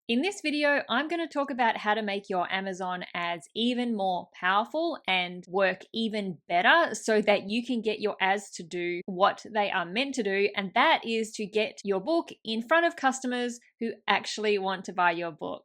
In this video, I'm going to talk about how to make your Amazon ads even more powerful and work even better so that you can get your ads to do what they are meant to do, and that is to get your book in front of customers who actually want to buy your book.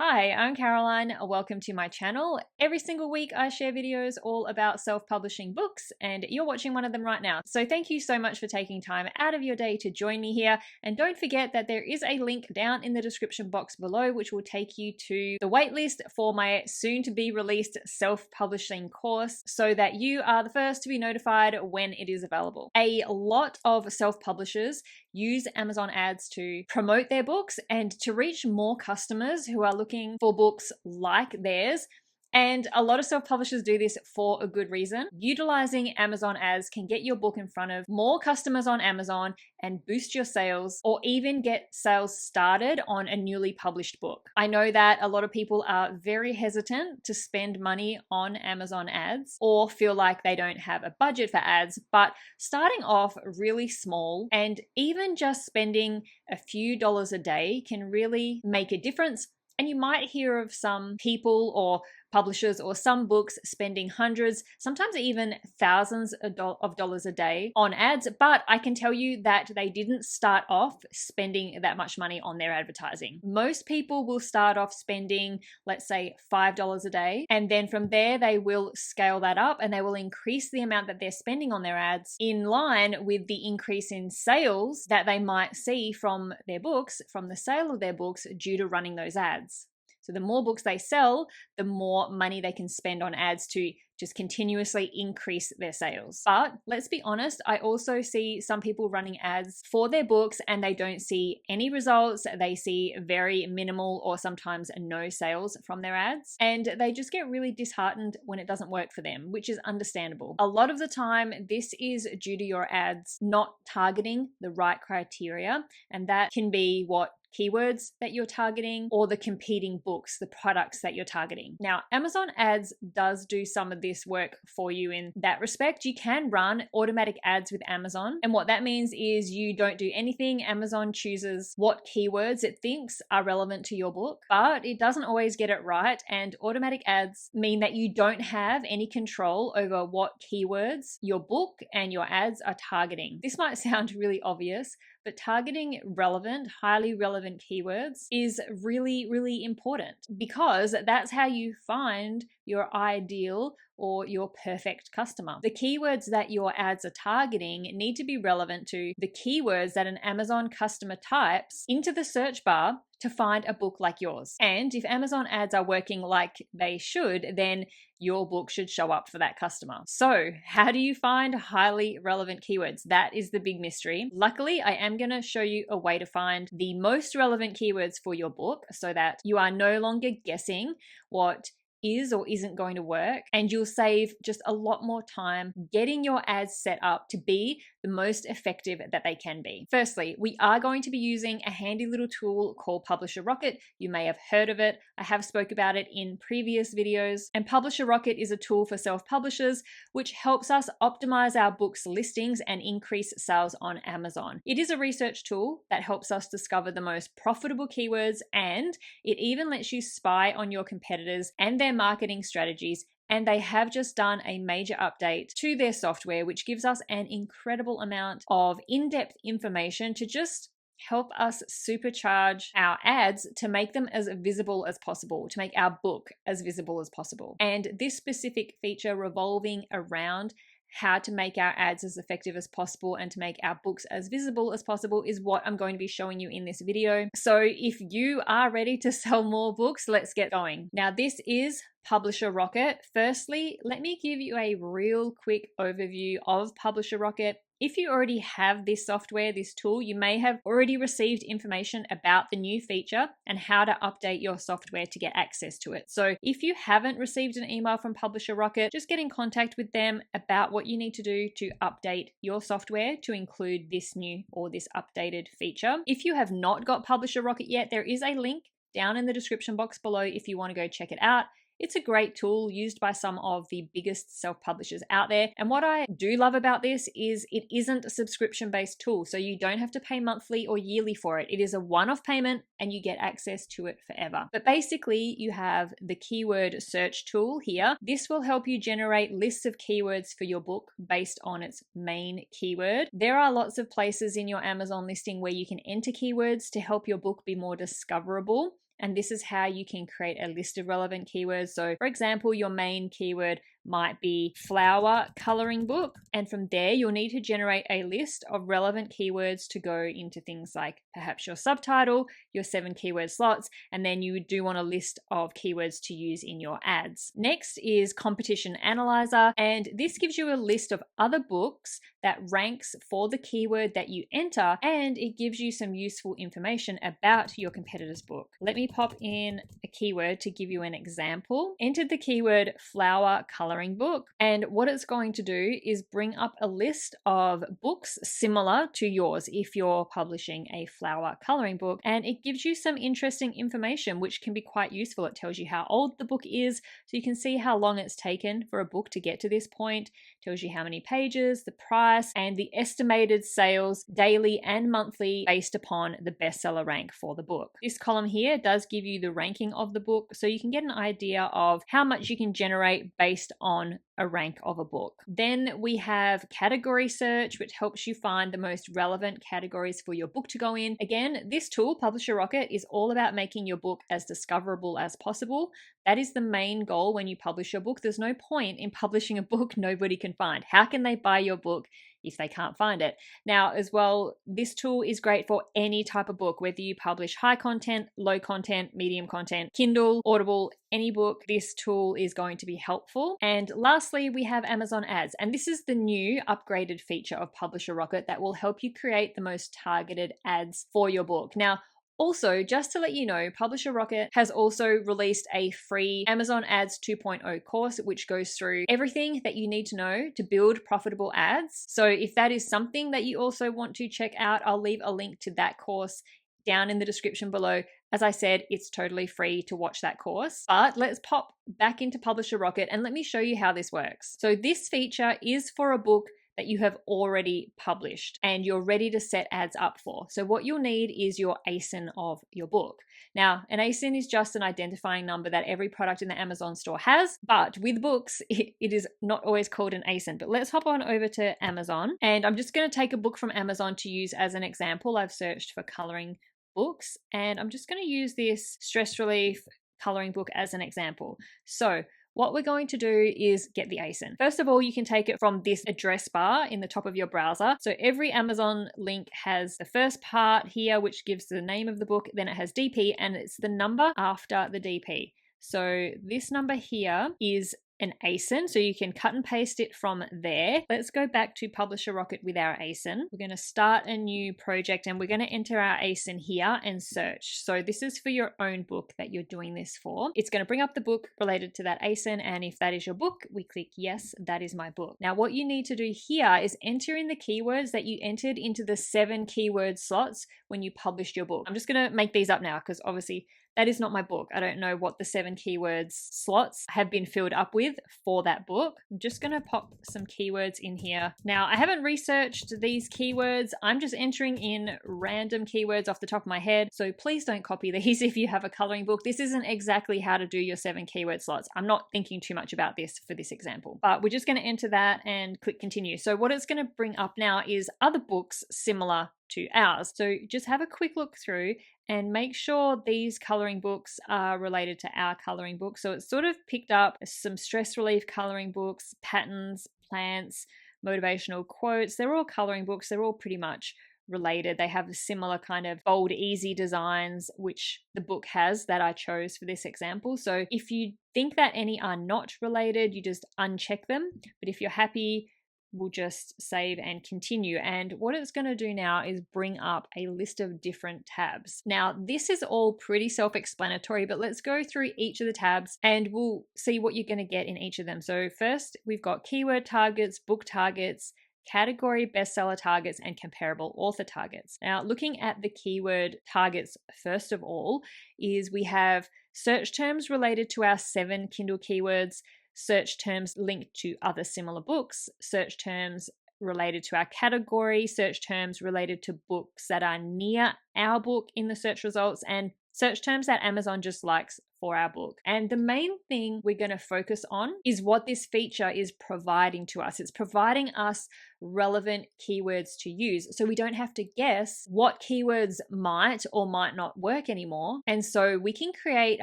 Hi, I'm Caroline. Welcome to my channel. Every single week I share videos all about self-publishing books, and you're watching one of them right now. So thank you so much for taking time out of your day to join me here. And don't forget that there is a link down in the description box below which will take you to the waitlist for my soon to be released self-publishing course so that you are the first to be notified when it is available. A lot of self-publishers use Amazon ads to promote their books and to reach more customers who are looking for books like theirs. And a lot of self-publishers do this for a good reason. Utilizing Amazon ads can get your book in front of more customers on Amazon and boost your sales, or even get sales started on a newly published book. I know that a lot of people are very hesitant to spend money on Amazon ads or feel like they don't have a budget for ads, but starting off really small and even just spending a few dollars a day can really make a difference. And you might hear of some people or publishers or some books spending hundreds, sometimes even thousands of dollars a day on ads, but I can tell you that they didn't start off spending that much money on their advertising. Most people will start off spending, let's say, $5 a day, and then from there they will scale that up and they will increase the amount that they're spending on their ads in line with the increase in sales that they might see from their books, from the sale of their books due to running those ads. So the more books they sell, the more money they can spend on ads to just continuously increase their sales. But let's be honest, I also see some people running ads for their books and they don't see any results. They see very minimal or sometimes no sales from their ads, and they just get really disheartened when it doesn't work for them, which is understandable. A lot of the time, this is due to your ads not targeting the right criteria, and that can be what keywords that you're targeting or the competing books, the products that you're targeting. Now, Amazon ads does do some of this work for you in that respect. You can run automatic ads with Amazon. And what that means is you don't do anything. Amazon chooses what keywords it thinks are relevant to your book, but it doesn't always get it right. And automatic ads mean that you don't have any control over what keywords your book and your ads are targeting. This might sound really obvious, but targeting relevant, highly relevant keywords is really, really important because that's how you find your ideal or your perfect customer. The keywords that your ads are targeting need to be relevant to the keywords that an Amazon customer types into the search bar to find a book like yours. And if Amazon ads are working like they should, then your book should show up for that customer. So how do you find highly relevant keywords? That is the big mystery. Luckily, I am going to show you a way to find the most relevant keywords for your book so that you are no longer guessing what is or isn't going to work, and you'll save just a lot more time getting your ads set up to be the most effective that they can be. Firstly, we are going to be using a handy little tool called Publisher Rocket. You may have heard of it. I have spoke about it in previous videos. And Publisher Rocket is a tool for self-publishers which helps us optimize our books listings and increase sales on Amazon. It is a research tool that helps us discover the most profitable keywords, and it even lets you spy on your competitors and their marketing strategies. And they have just done a major update to their software, which gives us an incredible amount of in-depth information to just help us supercharge our ads to make them as visible as possible, to make our book as visible as possible. And this specific feature revolving around how to make our ads as effective as possible and to make our books as visible as possible is what I'm going to be showing you in this video. So if you are ready to sell more books, let's get going. Now, this is Publisher Rocket. Firstly, let me give you a real quick overview of Publisher Rocket. If you already have this software, this tool, you may have already received information about the new feature and how to update your software to get access to it. So if you haven't received an email from Publisher Rocket, just get in contact with them about what you need to do to update your software to include this new or this updated feature. If you have not got Publisher Rocket yet, there is a link down in the description box below if you want to go check it out. It's a great tool used by some of the biggest self-publishers out there. And what I do love about this is it isn't a subscription-based tool, so you don't have to pay monthly or yearly for it. It is a one-off payment and you get access to it forever. But basically, you have the keyword search tool here. This will help you generate lists of keywords for your book based on its main keyword. There are lots of places in your Amazon listing where you can enter keywords to help your book be more discoverable. And this is how you can create a list of relevant keywords. So for example, your main keyword might be flower coloring book. And from there, you'll need to generate a list of relevant keywords to go into things like perhaps your subtitle, your 7 keyword slots, and then you do want a list of keywords to use in your ads. Next is Competition Analyzer, and this gives you a list of other books that ranks for the keyword that you enter, and it gives you some useful information about your competitor's book. Let me pop in a keyword to give you an example. Enter the keyword flower coloring book, and what it's going to do is bring up a list of books similar to yours if you're publishing a flower coloring book, and it gives you some interesting information which can be quite useful. It tells you how old the book is, so you can see how long it's taken for a book to get to this point. It tells you how many pages, the price, and the estimated sales daily and monthly based upon the bestseller rank for the book. This column here does give you the ranking of the book, so you can get an idea of how much you can generate based on a rank of a book. Then we have category search, which helps you find the most relevant categories for your book to go in. Again, this tool, Publisher Rocket, is all about making your book as discoverable as possible. That is the main goal when you publish your book. There's no point in publishing a book nobody can find. How can they buy your book if they can't find it? Now, as well, this tool is great for any type of book, whether you publish high content, low content, medium content, Kindle, Audible, any book, this tool is going to be helpful. And lastly, we have Amazon ads. And this is the new upgraded feature of Publisher Rocket that will help you create the most targeted ads for your book. Now, also, just to let you know, Publisher Rocket has also released a free Amazon Ads 2.0 course, which goes through everything that you need to know to build profitable ads. So if that is something that you also want to check out, I'll leave a link to that course down in the description below. As I said, it's totally free to watch that course. But let's pop back into Publisher Rocket and let me show you how this works. So this feature is for a book that you have already published and you're ready to set ads up for. So what you'll need is your ASIN of your book. Now, an ASIN is just an identifying number that every product in the Amazon store has, but with books, it is not always called an ASIN. But let's hop on over to Amazon, and I'm just going to take a book from Amazon to use as an example. I've searched for coloring books, and I'm just going to use this stress relief coloring book as an example. So what we're going to do is get the ASIN. First of all, you can take it from this address bar in the top of your browser. So every Amazon link has the first part here, which gives the name of the book, then it has DP, and it's the number after the DP. So this number here is an ASIN, so you can cut and paste it from there. Let's go back to Publisher Rocket with our ASIN. We're going to start a new project and we're going to enter our ASIN here and search. So this is for your own book that you're doing this for. It's going to bring up the book related to that ASIN, and if that is your book, we click yes, that is my book. Now what you need to do here is enter in the keywords that you entered into the 7 keyword slots when you published your book. I'm just going to make these up now because obviously that is not my book. I don't know what the 7 keywords slots have been filled up with for that book. I'm just going to pop some keywords in here. Now, I haven't researched these keywords. I'm just entering in random keywords off the top of my head. So please don't copy these if you have a coloring book. This isn't exactly how to do your 7 keyword slots. I'm not thinking too much about this for this example, but we're just going to enter that and click continue. So what it's going to bring up now is other books similar to ours. So just have a quick look through and make sure these coloring books are related to our coloring book. So it's sort of picked up some stress relief coloring books, patterns, plants, motivational quotes. They're all coloring books. They're all pretty much related. They have a similar kind of bold, easy designs, which the book has that I chose for this example. So if you think that any are not related, you just uncheck them. But if you're happy, we'll just save and continue. And what it's going to do now is bring up a list of different tabs. Now, this is all pretty self-explanatory, but let's go through each of the tabs and we'll see what you're going to get in each of them. So first, we've got keyword targets, book targets, category bestseller targets and comparable author targets. Now, looking at the keyword targets, first of all, is we have search terms related to our 7 Kindle keywords, search terms linked to other similar books, search terms related to our category, search terms related to books that are near our book in the search results, and search terms that Amazon just likes for our book. And the main thing we're going to focus on is what this feature is providing to us. It's providing us relevant keywords to use, so we don't have to guess what keywords might or might not work anymore. And so we can create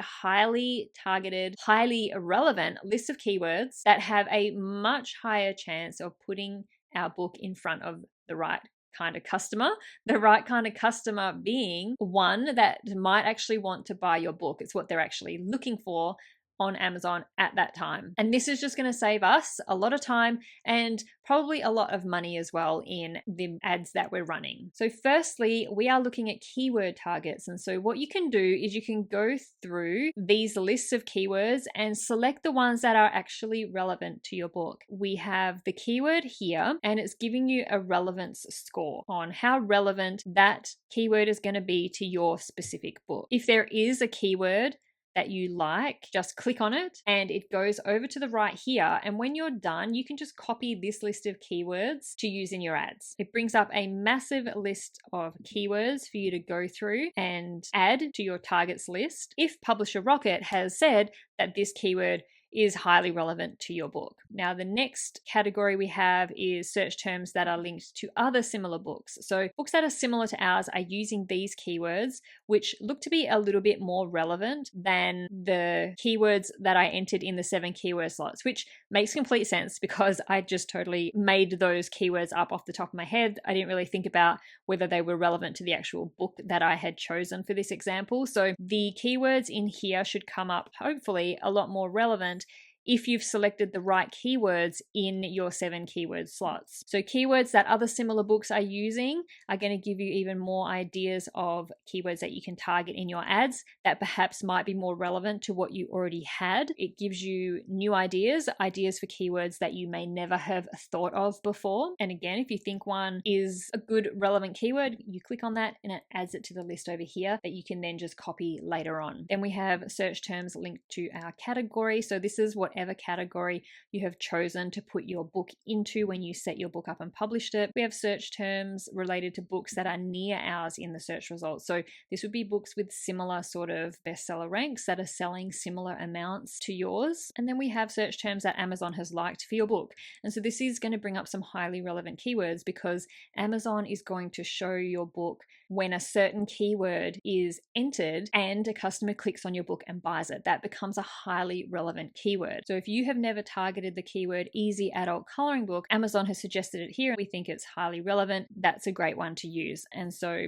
highly targeted, highly relevant lists of keywords that have a much higher chance of putting our book in front of the right kind of customer, the right kind of customer being one that might actually want to buy your book. It's what they're actually looking for on Amazon at that time. And this is just going to save us a lot of time and probably a lot of money as well in the ads that we're running. So firstly, we are looking at keyword targets. And so what you can do is you can go through these lists of keywords and select the ones that are actually relevant to your book. We have the keyword here, and it's giving you a relevance score on how relevant that keyword is going to be to your specific book. If there is a keyword that you like, just click on it and it goes over to the right here. And when you're done, you can just copy this list of keywords to use in your ads. It brings up a massive list of keywords for you to go through and add to your targets list if Publisher Rocket has said that this keyword is highly relevant to your book. Now, the next category we have is search terms that are linked to other similar books. So books that are similar to ours are using these keywords, which look to be a little bit more relevant than the keywords that I entered in the 7 keyword slots, which makes complete sense because I just totally made those keywords up off the top of my head. I didn't really think about whether they were relevant to the actual book that I had chosen for this example. So the keywords in here should come up, hopefully, a lot more relevant if you've selected the right keywords in your 7 keyword slots. So keywords that other similar books are using are going to give you even more ideas of keywords that you can target in your ads that perhaps might be more relevant to what you already had. It gives you new ideas for keywords that you may never have thought of before. And again, if you think one is a good relevant keyword, you click on that and it adds it to the list over here that you can then just copy later on. Then we have search terms linked to our category. So this is whatever category you have chosen to put your book into when you set your book up and published it. We have search terms related to books that are near ours in the search results. So this would be books with similar sort of bestseller ranks that are selling similar amounts to yours. And then we have search terms that Amazon has liked for your book. And so this is going to bring up some highly relevant keywords because Amazon is going to show your book when a certain keyword is entered and a customer clicks on your book and buys it. That becomes a highly relevant keyword. So if you have never targeted the keyword easy adult coloring book, Amazon has suggested it here. We think it's highly relevant. That's a great one to use. And so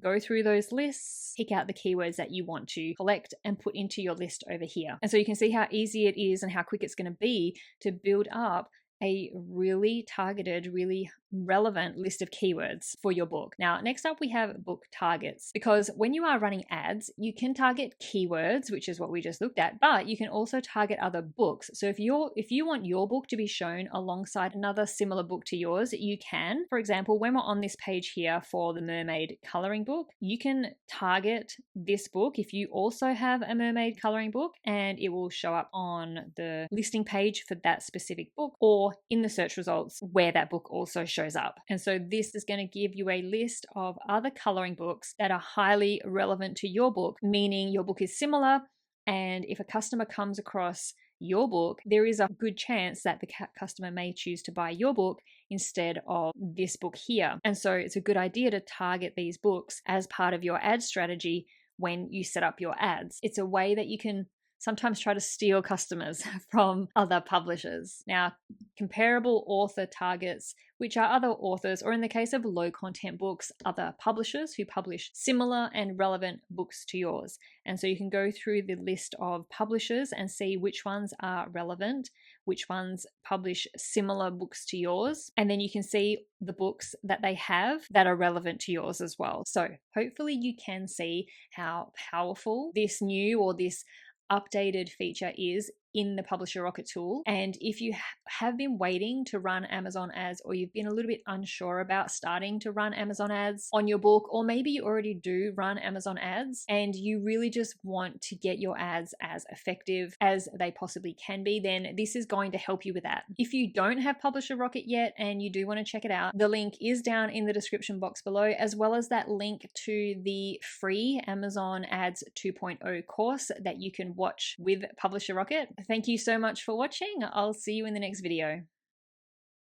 go through those lists, pick out the keywords that you want to collect and put into your list over here. And so you can see how easy it is and how quick it's going to be to build up a really targeted, really relevant list of keywords for your book. Now, next up we have book targets, because when you are running ads, you can target keywords, which is what we just looked at, but you can also target other books. So if you want your book to be shown alongside another similar book to yours, you can. For example, when we're on this page here for the mermaid coloring book, you can target this book if you also have a mermaid coloring book, and it will show up on the listing page for that specific book or in the search results where that book also shows up. And so this is going to give you a list of other coloring books that are highly relevant to your book, meaning your book is similar. And if a customer comes across your book, there is a good chance that the customer may choose to buy your book instead of this book here. And so it's a good idea to target these books as part of your ad strategy when you set up your ads. It's a way that you can sometimes try to steal customers from other publishers. Now, comparable author targets, which are other authors, or in the case of low content books, other publishers who publish similar and relevant books to yours. And so you can go through the list of publishers and see which ones are relevant, which ones publish similar books to yours, and then you can see the books that they have that are relevant to yours as well. So hopefully you can see how powerful this new or this updated feature is in the Publisher Rocket tool. And if you have been waiting to run Amazon ads, or you've been a little bit unsure about starting to run Amazon ads on your book, or maybe you already do run Amazon ads and you really just want to get your ads as effective as they possibly can be, then this is going to help you with that. If you don't have Publisher Rocket yet and you do want to check it out, the link is down in the description box below, as well as that link to the free Amazon Ads 2.0 course that you can watch with Publisher Rocket. Thank you so much for watching. I'll see you in the next video.